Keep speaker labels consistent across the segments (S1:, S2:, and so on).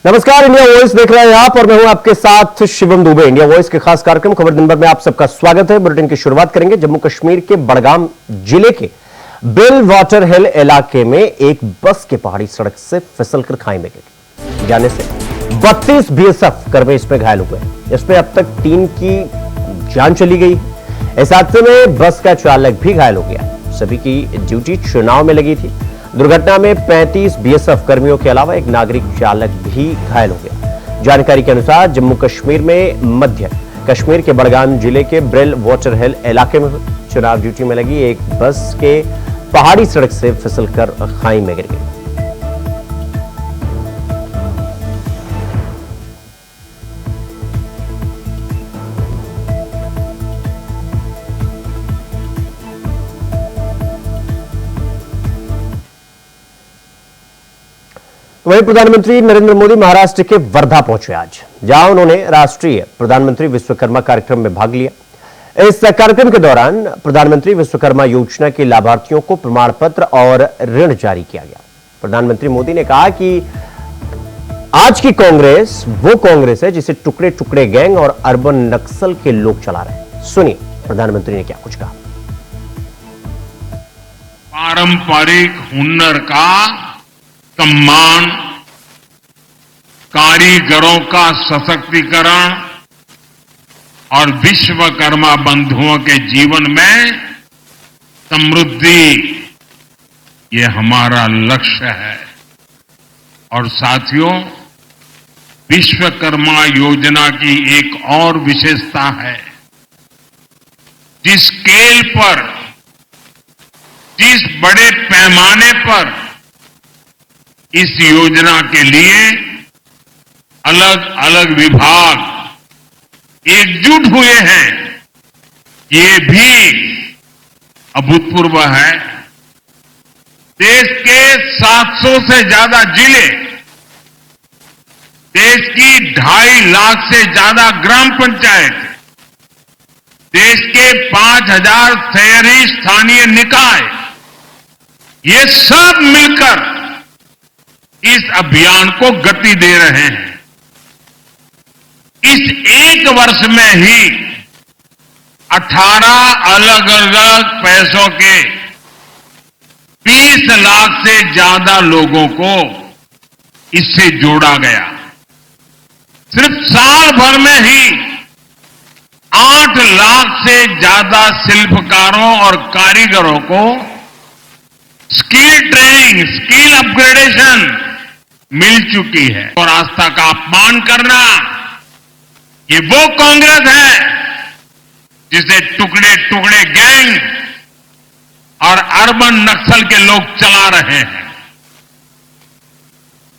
S1: नमस्कार, India voice देख रहे हैं आप और मैं हूं आपके साथ शिवम दुबे। इंडिया वॉइस के खास कार्यक्रम खबर दिन भर में आप सबका स्वागत है। बुलेटिन की शुरुआत करेंगे जम्मू कश्मीर के बड़गाम जिले के बिल वाटर हिल इलाके में एक बस के पहाड़ी सड़क से फिसलकर खाई में गिर जाने से 32 बीएसएफ कर्मी इसमें घायल हुए। इसमें अब तक 3 की जान चली गई। इस हादसे में बस का चालक भी घायल हो गया। सभी की ड्यूटी चुनाव में लगी थी। दुर्घटना में 35 बीएसएफ कर्मियों के अलावा एक नागरिक चालक भी घायल हो गया। जानकारी के अनुसार जम्मू कश्मीर में मध्य कश्मीर के बड़गाम जिले के ब्रिल वाटर हिल इलाके में चुनाव ड्यूटी में लगी एक बस के पहाड़ी सड़क से फिसलकर खाई में गिर गई। वहीं प्रधानमंत्री नरेंद्र मोदी महाराष्ट्र के वर्धा पहुंचे आज, जहां उन्होंने राष्ट्रीय प्रधानमंत्री विश्वकर्मा कार्यक्रम में भाग लिया। इस कार्यक्रम के दौरान प्रधानमंत्री विश्वकर्मा योजना के लाभार्थियों को प्रमाण पत्र और ऋण जारी किया गया। प्रधानमंत्री मोदी ने कहा कि आज की कांग्रेस वो कांग्रेस है जिसे टुकड़े टुकड़े गैंग और अर्बन नक्सल के लोग चला रहे हैं। सुनिए प्रधानमंत्री ने क्या कुछ कहा।
S2: पारंपरिक हुनर का सम्मान, कारीगरों का सशक्तिकरण और विश्वकर्मा बंधुओं के जीवन में समृद्धि, ये हमारा लक्ष्य है। और साथियों, विश्वकर्मा योजना की एक और विशेषता है, जिस स्केल पर, जिस बड़े पैमाने पर इस योजना के लिए अलग अलग विभाग एकजुट हुए हैं, ये भी अभूतपूर्व है। देश के 700 से ज्यादा जिले, देश की 2.5 लाख से ज्यादा ग्राम पंचायत, देश के 5,000 शहरी स्थानीय निकाय, ये सब मिलकर इस अभियान को गति दे रहे हैं। इस एक वर्ष में ही 18 अलग अलग पैसों के 20 लाख से ज्यादा लोगों को इससे जोड़ा गया। सिर्फ साल भर में ही 8 लाख से ज्यादा शिल्पकारों और कारीगरों को स्किल ट्रेनिंग, स्किल अपग्रेडेशन मिल चुकी है। और आस्था का अपमान करना, ये वो कांग्रेस है जिसे टुकड़े टुकड़े गैंग और अर्बन नक्सल के लोग चला रहे हैं।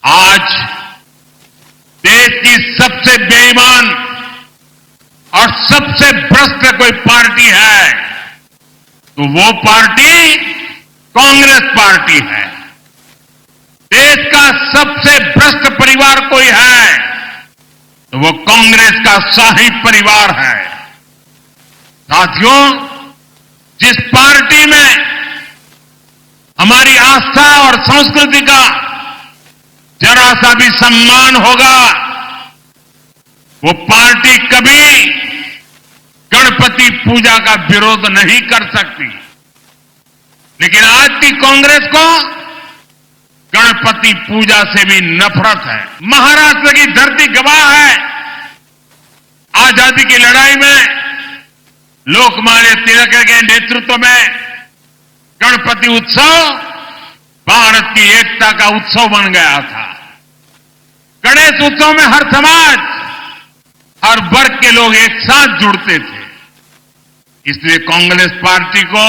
S2: आज देश की सबसे बेईमान और सबसे भ्रष्ट कोई पार्टी है तो वो पार्टी कांग्रेस पार्टी है। देश का सबसे भ्रष्ट परिवार कोई है तो वो कांग्रेस का शाही परिवार है। साथियों, जिस पार्टी में हमारी आस्था और संस्कृति का जरा सा भी सम्मान होगा, वो पार्टी कभी गणपति पूजा का विरोध नहीं कर सकती। लेकिन आज की कांग्रेस को गणपति पूजा से भी नफरत है। महाराष्ट्र की धरती गवाह है, आजादी की लड़ाई में लोकमान्य तिलक के नेतृत्व में गणपति उत्सव भारत की एकता का उत्सव बन गया था। गणेश उत्सव में हर समाज, हर वर्ग के लोग एक साथ जुड़ते थे। इसलिए कांग्रेस पार्टी को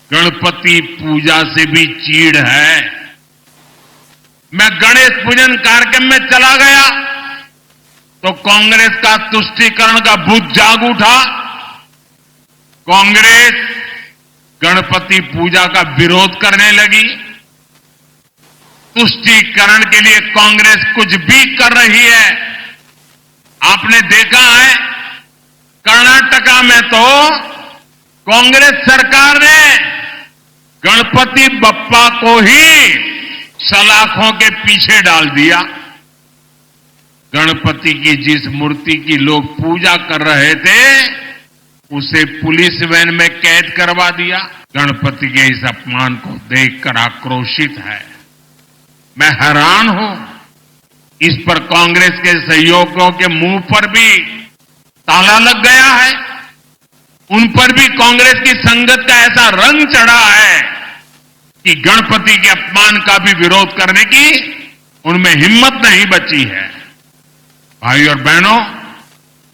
S2: गणपति पूजा से भी चीड़ है। मैं गणेश पूजन कार्यक्रम में चला गया तो कांग्रेस का तुष्टीकरण का भूत जाग उठा। कांग्रेस गणपति पूजा का विरोध करने लगी। तुष्टीकरण के लिए कांग्रेस कुछ भी कर रही है। आपने देखा है, कर्नाटका में तो कांग्रेस सरकार ने गणपति बप्पा को ही सलाखों के पीछे डाल दिया। गणपति की जिस मूर्ति की लोग पूजा कर रहे थे उसे पुलिस वैन में कैद करवा दिया। गणपति के इस अपमान को देखकर आक्रोशित है। मैं हैरान हूं, इस पर कांग्रेस के सहयोगियों के मुंह पर भी ताला लग गया है। उन पर भी कांग्रेस की संगत का ऐसा रंग चढ़ा है कि गणपति के अपमान का भी विरोध करने की उनमें हिम्मत नहीं बची है। भाई और बहनों,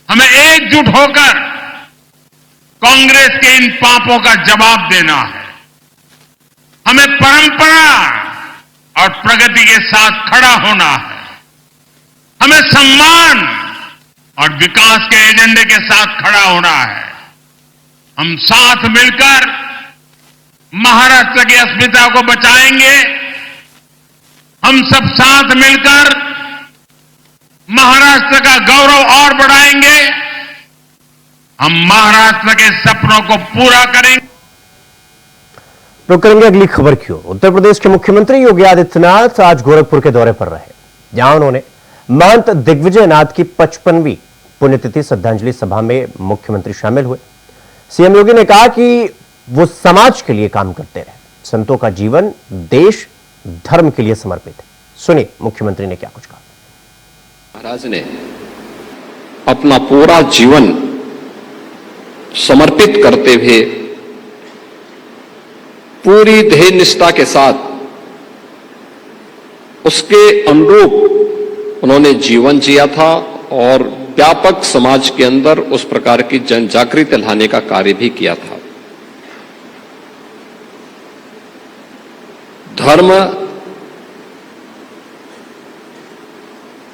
S2: हमें एकजुट होकर कांग्रेस के इन पापों का जवाब देना है। हमें परंपरा और प्रगति के साथ खड़ा होना है। हमें सम्मान और विकास के एजेंडे के साथ खड़ा होना है। हम साथ मिलकर महाराष्ट्र की अस्मिता को बचाएंगे। हम सब साथ मिलकर महाराष्ट्र का गौरव और बढ़ाएंगे। हम महाराष्ट्र के सपनों को पूरा करेंगे।
S1: रुक करेंगे अगली खबर की ओर। उत्तर प्रदेश के मुख्यमंत्री योगी आदित्यनाथ आज गोरखपुर के दौरे पर रहे, जहां उन्होंने महंत दिग्विजय नाथ की 55वीं पुण्यतिथि श्रद्धांजलि सभा में मुख्यमंत्री शामिल हुए। सीएम योगी ने कहा कि वो समाज के लिए काम करते रहे। संतों का जीवन देश धर्म के लिए समर्पित है। सुनिए मुख्यमंत्री ने क्या कुछ कहा।
S3: महाराज ने अपना पूरा जीवन समर्पित करते हुए पूरी ध्येय निष्ठा के साथ उसके अनुरूप उन्होंने जीवन जिया था और व्यापक समाज के अंदर उस प्रकार की जन जागृति लाने का कार्य भी किया था। धर्म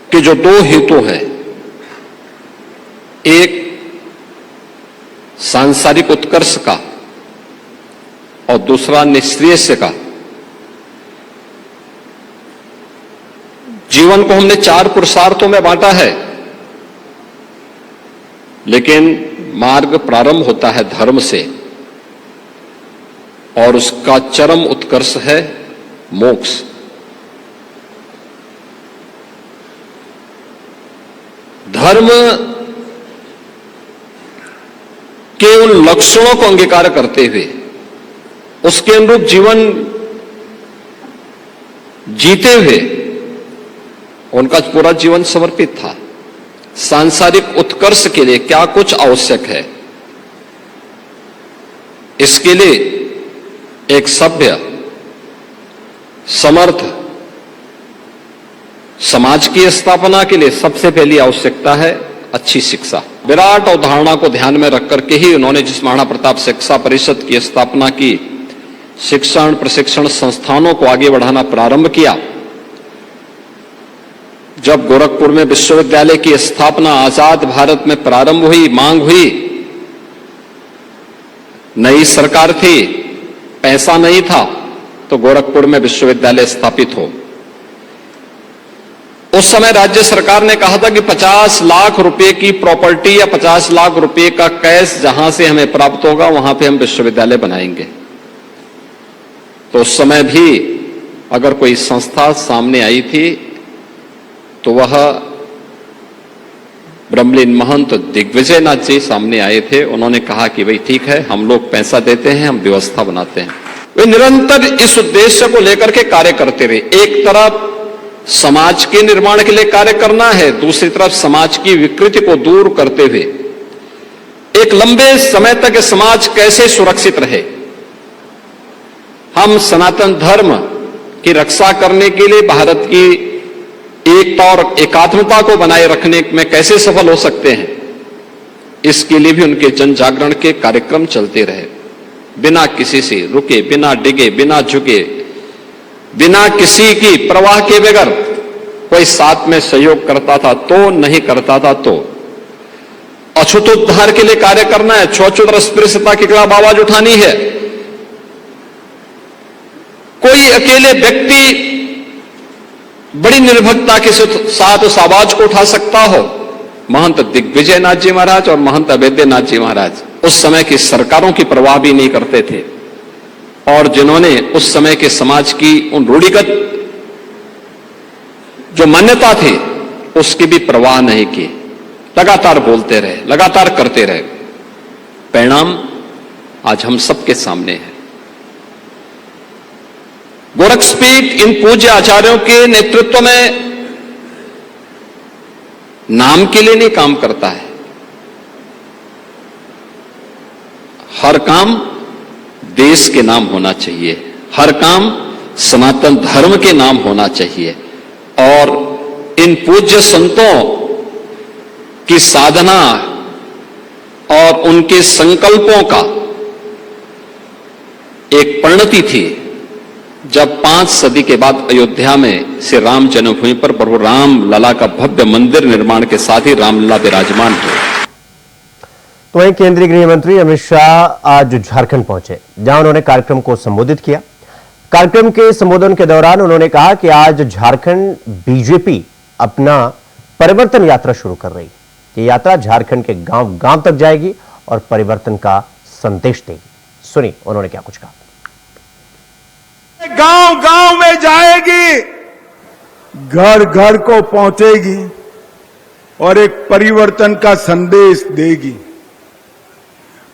S3: के जो दो हेतु हैं, एक सांसारिक उत्कर्ष का और दूसरा निःश्रेयस का। जीवन को हमने 4 पुरुषार्थों में बांटा है, लेकिन मार्ग प्रारंभ होता है धर्म से और उसका चरम उत्कर्ष है मोक्ष। धर्म के उन लक्षणों को अंगीकार करते हुए उसके अनुरूप जीवन जीते हुए उनका पूरा जीवन समर्पित था। सांसारिक उत्कर्ष के लिए क्या कुछ आवश्यक है, इसके लिए एक सभ्य समर्थ समाज की स्थापना के लिए सबसे पहली आवश्यकता है अच्छी शिक्षा। विराट अवधारणा को ध्यान में रख करके ही उन्होंने जिस महाराणा प्रताप शिक्षा परिषद की स्थापना की, शिक्षण प्रशिक्षण संस्थानों को आगे बढ़ाना प्रारंभ किया। जब गोरखपुर में विश्वविद्यालय की स्थापना आजाद भारत में प्रारंभ हुई, मांग हुई, नई सरकार थी, पैसा नहीं था, तो गोरखपुर में विश्वविद्यालय स्थापित हो। उस समय राज्य सरकार ने कहा था कि 50 लाख रुपए की प्रॉपर्टी या 50 लाख रुपए का कैश जहां से हमें प्राप्त होगा वहां पे हम विश्वविद्यालय बनाएंगे। तो उस समय भी अगर कोई संस्था सामने आई थी तो वह ब्रह्मलीन महंत दिग्विजय नाथ जी सामने आए थे। उन्होंने कहा कि भाई ठीक है, हम लोग पैसा देते हैं, हम व्यवस्था बनाते हैं। वे निरंतर इस उद्देश्य को लेकर के कार्य करते रहे। एक तरफ समाज के निर्माण के लिए कार्य करना है, दूसरी तरफ समाज की विकृति को दूर करते हुए एक लंबे समय तक समाज कैसे सुरक्षित रहे, हम सनातन धर्म की रक्षा करने के लिए भारत की एकता और एकात्मता को बनाए रखने में कैसे सफल हो सकते हैं, इसके लिए भी उनके जन जागरण के कार्यक्रम चलते रहे। बिना किसी से रुके, बिना डिगे, बिना झुके, बिना किसी की परवाह के बगैर कोई साथ में सहयोग करता था तो, नहीं करता था तो। अछूतोद्धार के लिए कार्य करना है, छुआछूत अस्पृश्यता के खिलाफ आवाज उठानी है। कोई अकेले व्यक्ति बड़ी निर्भीकता के साथ उस आवाज को उठा सकता हो, महंत दिग्विजय नाथ जी महाराज और महंत अवैधनाथ जी महाराज उस समय की सरकारों की परवाह भी नहीं करते थे और जिन्होंने उस समय के समाज की उन रूढ़िगत जो मान्यता थी उसकी भी परवाह नहीं की, लगातार बोलते रहे, लगातार करते रहे। परिणाम आज हम सबके सामने है। गोरक्षपीठ इन पूज्य आचार्यों के नेतृत्व में नाम के लिए नहीं काम करता है। हर काम देश के नाम होना चाहिए, हर काम सनातन धर्म के नाम होना चाहिए। और इन पूज्य संतों की साधना और उनके संकल्पों का एक परिणति थी जब 5 सदी के बाद अयोध्या में से राम जन्मभूमि पर प्रभु राम लला का भव्य मंदिर निर्माण के साथ ही रामलला विराजमान हुए।
S1: तो वहीं केंद्रीय गृह मंत्री अमित शाह आज झारखंड पहुंचे, जहां उन्होंने कार्यक्रम को संबोधित किया। कार्यक्रम के संबोधन के दौरान उन्होंने कहा कि आज झारखंड बीजेपी अपना परिवर्तन यात्रा शुरू कर रही है। ये यात्रा झारखंड के गांव गांव तक जाएगी और परिवर्तन का संदेश देगी। सुनिए उन्होंने क्या कुछ कहा।
S4: गांव गांव में जाएगी, घर घर को पहुंचेगी और एक परिवर्तन का संदेश देगी।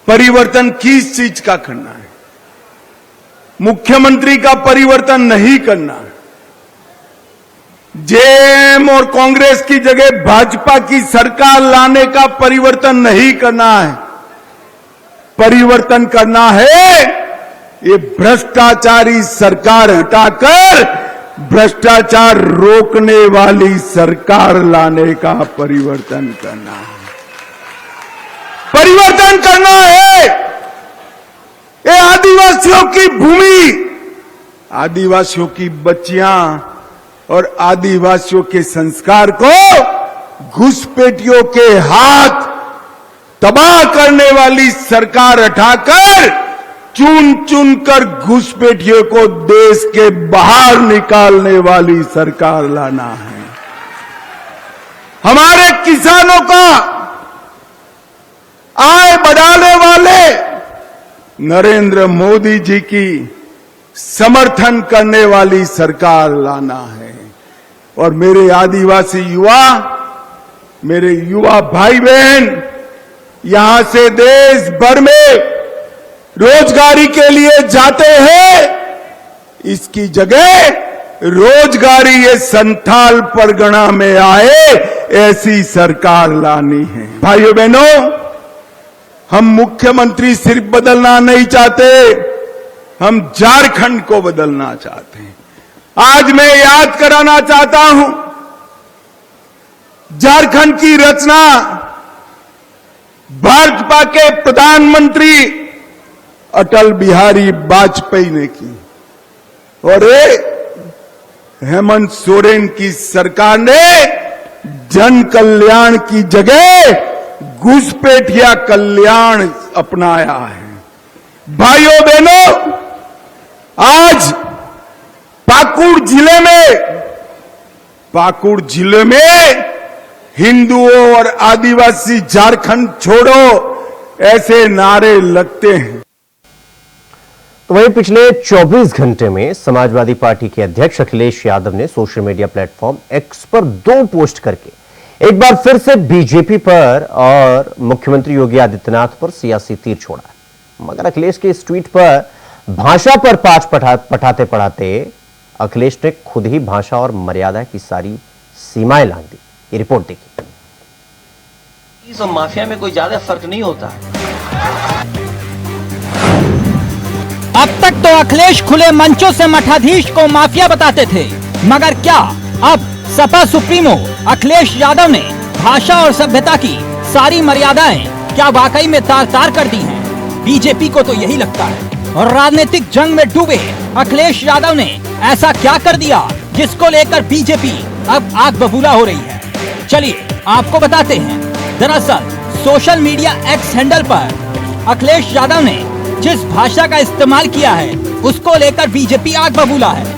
S4: परिवर्तन किस चीज का करना है? मुख्यमंत्री का परिवर्तन नहीं करना है। जेएम और कांग्रेस की जगह भाजपा की सरकार लाने का परिवर्तन नहीं करना है। परिवर्तन करना है ये भ्रष्टाचारी सरकार हटाकर भ्रष्टाचार रोकने वाली सरकार लाने का परिवर्तन करना है। परिवर्तन करना है ये आदिवासियों की भूमि, आदिवासियों की बच्चियां और आदिवासियों के संस्कार को घुसपैठियों के हाथ तबाह करने वाली सरकार हटाकर चुन चुन कर घुसपैठियों को देश के बाहर निकालने वाली सरकार लाना है। हमारे किसानों का आय बढ़ाने वाले नरेंद्र मोदी जी की समर्थन करने वाली सरकार लाना है। और मेरे आदिवासी युवा, मेरे युवा भाई बहन यहां से देश भर में रोजगारी के लिए जाते हैं, इसकी जगह रोजगारी ये संथाल परगना में आए ऐसी सरकार लानी है। भाइयों बहनों, हम मुख्यमंत्री सिर्फ बदलना नहीं चाहते, हम झारखंड को बदलना चाहते हैं। आज मैं याद कराना चाहता हूं, झारखंड की रचना भाजपा के प्रधानमंत्री अटल बिहारी वाजपेयी ने की और हेमंत सोरेन की सरकार ने जन कल्याण की जगह घुसपैठिया कल्याण अपनाया है। भाइयों बहनों, आज पाकुड़ जिले में हिंदुओं और आदिवासी झारखंड छोड़ो ऐसे नारे लगते हैं।
S1: तो वहीं पिछले 24 घंटे में समाजवादी पार्टी के अध्यक्ष अखिलेश यादव ने सोशल मीडिया प्लेटफॉर्म एक्स पर 2 पोस्ट करके एक बार फिर से बीजेपी पर और मुख्यमंत्री योगी आदित्यनाथ पर सियासी तीर छोड़ा। मगर अखिलेश के इस ट्वीट पर भाषा पर पाठ पढ़ाते पढ़ाते अखिलेश ने खुद ही भाषा और मर्यादा की सारी सीमाएं लांघ दी। ये रिपोर्ट देखिए।
S5: इस माफिया में कोई ज्यादा फर्क नहीं होता है।
S6: अब तक तो अखिलेश खुले मंचों से मठाधीश को माफिया बताते थे, मगर क्या अब सपा सुप्रीमो अखिलेश यादव ने भाषा और सभ्यता की सारी मर्यादाएं क्या वाकई में तार तार कर दी हैं? बीजेपी को तो यही लगता है। और राजनीतिक जंग में डूबे अखिलेश यादव ने ऐसा क्या कर दिया जिसको लेकर बीजेपी अब आग बबूला हो रही है? चलिए आपको बताते हैं। दरअसल सोशल मीडिया एक्स हैंडल पर अखिलेश यादव ने जिस भाषा का इस्तेमाल किया है उसको लेकर बीजेपी आग बबूला है।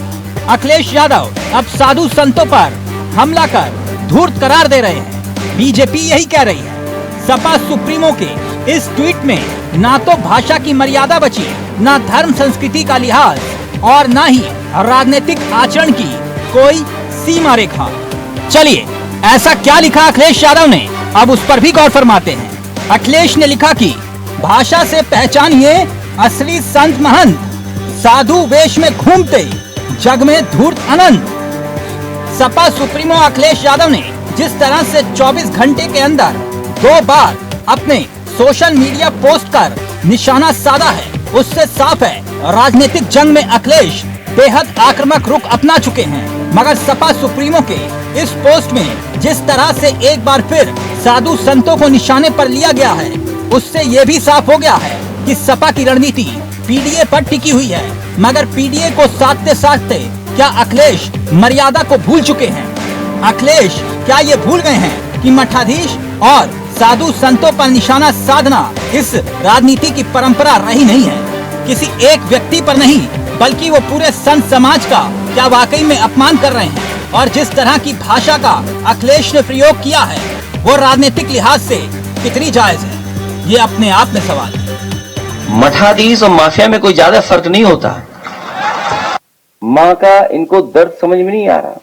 S6: अखिलेश यादव अब साधु संतों पर हमला कर धूर्त करार दे रहे हैं। बीजेपी यही कह रही है। सपा सुप्रीमो के इस ट्वीट में ना तो भाषा की मर्यादा बची, ना धर्म संस्कृति का लिहाज और ना ही राजनीतिक आचरण की कोई सीमा रेखा। चलिए ऐसा क्या लिखा अखिलेश यादव ने, अब उस पर भी गौर फरमाते हैं। अखिलेश ने लिखा कि भाषा से पहचानिए असली संत महंत, साधु वेश में घूमते जग में धूर्त अनंत। सपा सुप्रीमो अखिलेश यादव ने जिस तरह से 24 घंटे के अंदर 2 बार अपने सोशल मीडिया पोस्ट कर निशाना साधा है, उससे साफ है राजनीतिक जंग में अखिलेश बेहद आक्रामक रुख अपना चुके हैं। मगर सपा सुप्रीमो के इस पोस्ट में जिस तरह से एक बार फिर साधु संतों को निशाने पर लिया गया है, उससे ये भी साफ हो गया है कि सपा की रणनीति पीडीए पर टिकी हुई है। मगर पीडीए को साधते साधते क्या अखिलेश मर्यादा को भूल चुके हैं? अखिलेश क्या ये भूल गए हैं कि मठाधीश और साधु संतों पर निशाना साधना इस राजनीति की परंपरा रही नहीं है? किसी एक व्यक्ति पर नहीं, बल्कि वो पूरे संत समाज का क्या वाकई में अपमान कर रहे हैं? और जिस तरह की भाषा का अखिलेश ने प्रयोग किया है, वो राजनीतिक लिहाज से कितनी जायज है, ये अपने आप में सवाल है।
S5: मठाधीश और माफिया में कोई ज्यादा फर्क नहीं होता। माँ का इनको दर्द समझ में नहीं आ रहा,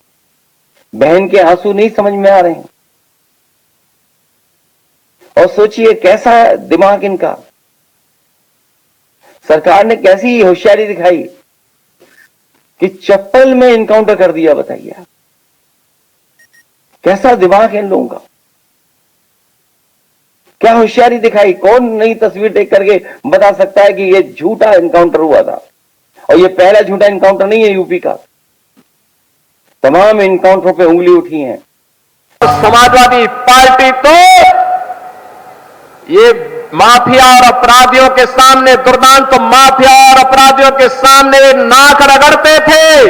S5: बहन के आंसू नहीं समझ में आ रहे हैं। और सोचिए कैसा है दिमाग इनका। सरकार ने कैसी होशियारी दिखाई कि चप्पल में इनकाउंटर कर दिया। बताइए कैसा दिमाग है इन लोगों का, क्या होशियारी दिखाई। कौन नई तस्वीर देख करके बता सकता है कि ये झूठा इनकाउंटर हुआ था? और ये पहला झूठा इनकाउंटर नहीं है यूपी का, तमाम इनकाउंटरों पे उंगली उठी है।
S7: समाजवादी पार्टी तो ये माफिया और अपराधियों के सामने, दुर्दांत माफिया और अपराधियों के सामने नाक रगड़ते थे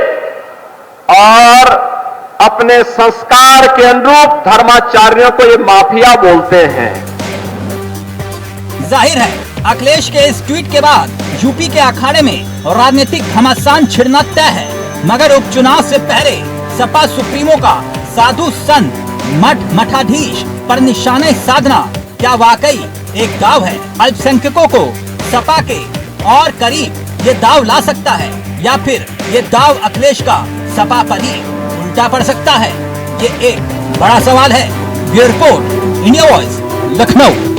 S7: और अपने संस्कार के अनुरूप धर्माचार्यों को ये माफिया बोलते हैं।
S6: जाहिर है अखिलेश के इस ट्वीट के बाद यूपी के अखाड़े में राजनीतिक घमासान छिड़ना तय है। मगर उपचुनाव से पहले सपा सुप्रीमो का साधु संत मठाधीश पर निशाने साधना क्या वाकई एक दाव है? अल्पसंख्यकों को सपा के और करीब ये दाव ला सकता है, या फिर ये दाव अखिलेश का सपा पर ही उल्टा पड़ सकता है? ये एक बड़ा सवाल है। Bureau report, India voice, Lucknow.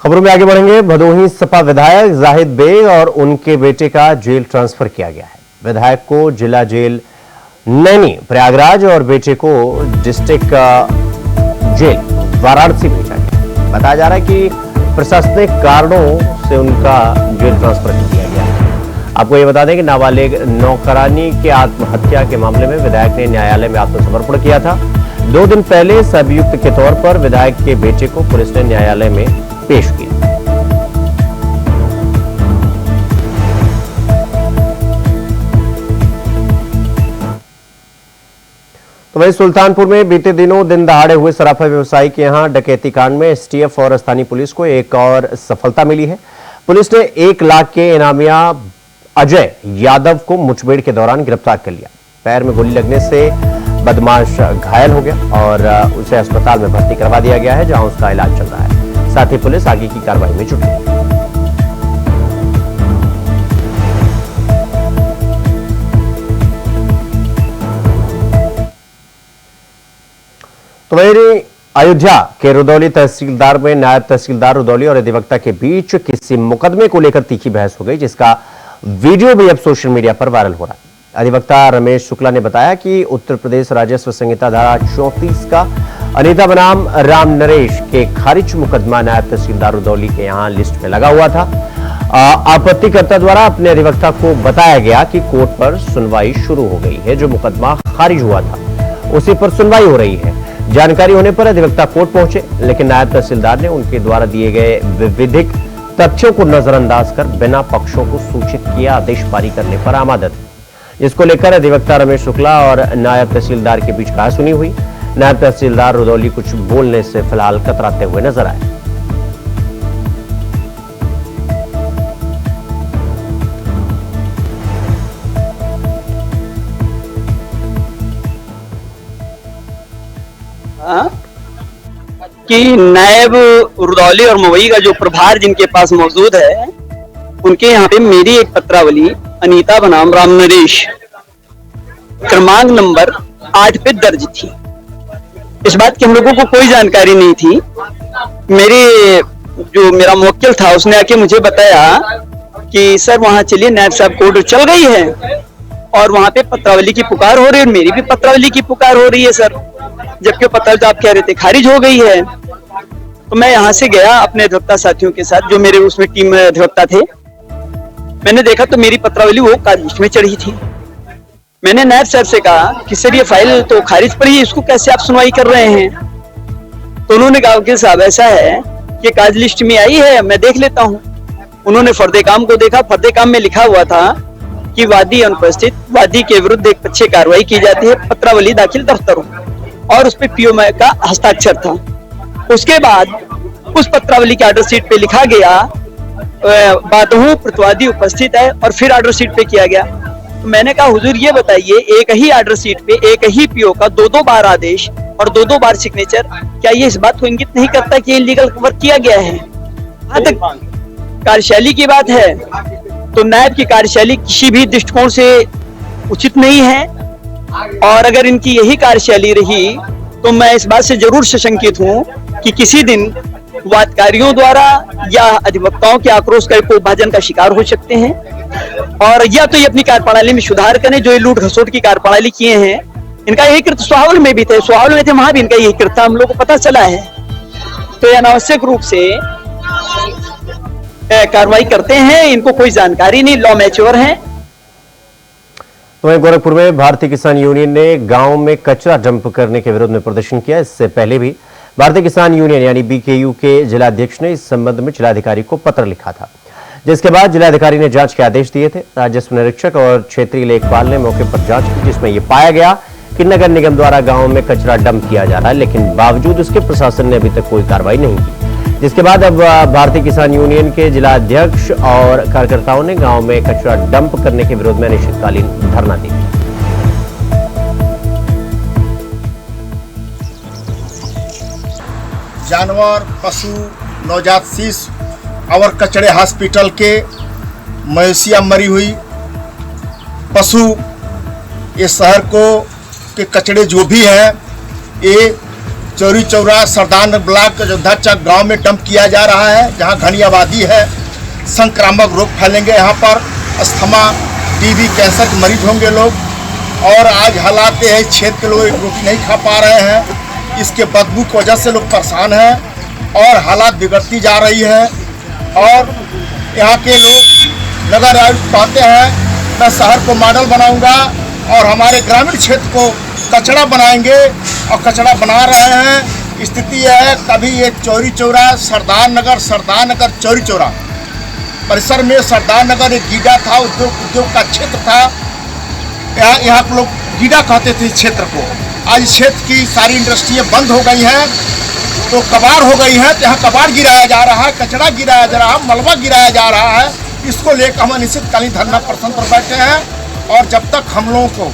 S1: खबरों में आगे बढ़ेंगे। भदोही सपा विधायक जाहिद बेग और उनके बेटे का जेल ट्रांसफर किया गया है। विधायक को जिला जेल नैनी प्रयागराज और बेटे को डिस्ट्रिक्ट जेल वाराणसी भेजा गया। बताया जा रहा है कि प्रशासनिक कारणों से उनका जेल ट्रांसफर किया गया है। आपको ये बता दें कि नाबालिग नौकरानी के आत्महत्या के मामले में विधायक ने न्यायालय में आत्मसमर्पण किया था। 2 दिन पहले अभियुक्त के तौर पर विधायक के बेटे को पुलिस ने न्यायालय में पेश किया। तो वहीं सुल्तानपुर में बीते दिनों दिन दहाड़े हुए सराफा व्यवसायी के यहां डकैती कांड में एसटीएफ और स्थानीय पुलिस को एक और सफलता मिली है। पुलिस ने 1 लाख के इनामिया अजय यादव को मुठभेड़ के दौरान गिरफ्तार कर लिया। पैर में गोली लगने से बदमाश घायल हो गया और उसे अस्पताल में भर्ती करवा दिया गया है, जहां उसका इलाज चल रहा है। साथ ही पुलिस आगे की कार्रवाई में जुटी है। तो वहीं अयोध्या के रुदौली तहसीलदार में नायब तहसीलदार रुदौली और अधिवक्ता के बीच किसी मुकदमे को लेकर तीखी बहस हो गई, जिसका वीडियो भी अब सोशल मीडिया पर वायरल हो रहा है। अधिवक्ता रमेश शुक्ला ने बताया कि उत्तर प्रदेश राजस्व संहिता धारा 34 का अनीता बनाम राम नरेश के खारिज मुकदमा नायब तहसीलदार रुदौली के यहां लिस्ट में लगा हुआ था। आपत्तिकर्ता द्वारा अपने अधिवक्ता को बताया गया कि कोर्ट पर सुनवाई शुरू हो गई है, जो मुकदमा खारिज हुआ था उसी पर सुनवाई हो रही है। जानकारी होने पर अधिवक्ता कोर्ट पहुंचे, लेकिन नायब तहसीलदार ने उनके द्वारा दिए गए विधिक तथ्यों को नजरअंदाज कर बिना पक्षों को सूचित किया आदेश पारी करने पर आमादा थे। इसको लेकर अधिवक्ता रमेश शुक्ला और नायब तहसीलदार के बीच कहासुनी हुई। नायब तहसीलदार रुदौली कुछ बोलने से फिलहाल कतराते हुए नजर आए।
S8: कि नायब रुदौली और मवई का जो प्रभार जिनके पास मौजूद है, उनके यहाँ पे मेरी एक पत्रावली अनीता बनाम राम नरेश क्रमांक नंबर 8 पे दर्ज थी। इस बात की हम लोगों को कोई जानकारी नहीं थी। मेरा मुवक्किल था उसने आके मुझे बताया कि सर वहां चलिए, नायब साहब को ऑर्डर चल गई है और वहां पे पत्रावली की पुकार हो रही है और मेरी भी पत्रावली की पुकार हो रही है सर, जबकि पत्रावली तो आप कह रहे थे खारिज हो गई है। तो मैं यहाँ से गया अपने अधिवक्ता साथियों के साथ, जो मेरे उसमें टीम में अधिवक्ता थे। मैंने देखा तो मेरी पत्रावली वो काज लिस्ट में चढ़ी थी। मैंने नायब साहब से कहा कि सर ये फाइल तो खारिज पड़ी है, इसको कैसे आप सुनवाई कर रहे हैं? तो उन्होंने कहा कि साहब ऐसा है कि काज लिस्ट में आई है, मैं देख लेता हूँ। उन्होंने फर्दे काम को देखा। फर्दे काम में लिखा हुआ था कि वादी अनुपस्थित, वादी के विरुद्ध एक पक्षीय कार्रवाई की जाती है, पत्रावली दाखिल दफ्तरों, और उस पर पीओ का हस्ताक्षर था। उसके बाद उस पत्रावली के ऑर्डर शीट पे लिखा गया बातों प्रतिवादी उपस्थित है, और फिर ऑर्डर शीट पे किया गया। तो मैंने कहा हुजूर ये बताइए, एक ही ऑर्डर शीट पे एक ही पीओ का दो बार आदेश और दो बार सिग्नेचर, क्या ये इस बात को इंगित नहीं करता कि इलीगल वर्क किया गया है? जहां तक कार्यशैली की बात है तो नायब की कार्यशैली किसी भी दृष्टिकोण से उचित नहीं है, और अगर इनकी यही कार्यशैली रही तो मैं इस बात से जरूर सशंकित हूं कि किसी दिन वादकारियों द्वारा या अधिवक्ताओं के आक्रोश का विभाजन का शिकार हो सकते हैं, और या तो ये अपनी कार्यप्रणाली में सुधार करें। जो ये लूट घसोट की कार्यप्रणाली किए हैं, इनका यही कृत्य स्वावल में भी थे, स्वावल में थे वहां भी इनका यही कृत्य था, हम लोग को पता चला है। तो ये अनावश्यक रूप से कार्रवाई करते हैं, इनको कोई जानकारी नहीं, लॉ मैच्योर है।
S1: तो वहीं गोरखपुर में भारतीय किसान यूनियन ने गांव में कचरा डंप करने के विरोध में प्रदर्शन किया। इससे पहले भी भारतीय किसान यूनियन यानी बीकेयू के जिलाध्यक्ष ने इस संबंध में जिलाधिकारी को पत्र लिखा था, जिसके बाद जिलाधिकारी ने जांच के आदेश दिए थे। राजस्व निरीक्षक और क्षेत्रीय लेखपाल ने मौके पर जांच की, जिसमें यह पाया गया कि नगर निगम द्वारा गांव में कचरा डंप किया जा रहा है, लेकिन बावजूद उसके प्रशासन ने अभी तक कोई कार्रवाई नहीं की। जिसके बाद अब भारतीय किसान यूनियन के जिलाध्यक्ष और कार्यकर्ताओं ने गांव में कचरा डंप करने के विरोध में अनिश्चितकालीन धरना दिया।
S9: जानवर, पशु, नवजात शिशु और कचड़े हॉस्पिटल के मवेशियां मरी हुई, पशु, ये शहर को के कचड़े जो भी हैं ये चौरी चौरा सरदार ब्लॉक अयोध्या चक गाँव में डंप किया जा रहा है, जहां घनी आबादी है। संक्रामक रोग फैलेंगे, यहाँ पर अस्थमा, टीबी, कैंसर के मरीज होंगे लोग, और आज हालात ये है क्षेत्र के लोग रोटी नहीं खा पा रहे हैं। इसके बदबू की वजह से लोग परेशान हैं और हालात बिगड़ती जा रही है। और यहाँ के लोग नगर आयुक्त कहते हैं मैं शहर को मॉडल बनाऊंगा और हमारे ग्रामीण क्षेत्र को कचड़ा बनाएंगे, और कचड़ा बना रहे हैं। स्थिति यह है, कभी ये चौरी चौरा सरदार नगर चौरी चौरा परिसर में सरदार नगर एक गीडा था, उद्योग का क्षेत्र था। यहाँ के लोग गीडा कहते थे इस क्षेत्र को। आज क्षेत्र की सारी इंडस्ट्रियाँ बंद हो गई हैं, तो कबाड़ हो गई हैं, तो यहाँ कबाड़ गिराया जा रहा है, कचड़ा गिराया जा रहा है, मलबा गिराया जा रहा है। इसको लेकर हम अनिश्चितकालीन धरना प्रदर्शन पर बैठे हैं, और जब तक हम लोगों को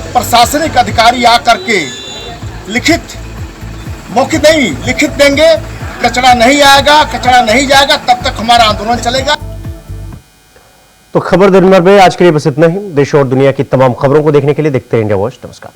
S9: प्रशासनिक अधिकारी आकर के लिखित मौखिक नहीं लिखित देंगे, कचरा नहीं आएगा, कचरा नहीं जाएगा, तब तक हमारा आंदोलन चलेगा।
S1: तो खबर दिन भर में आज के लिए बस इतना ही। देश और दुनिया की तमाम खबरों को देखने के लिए देखते हैं इंडिया वॉच। नमस्कार।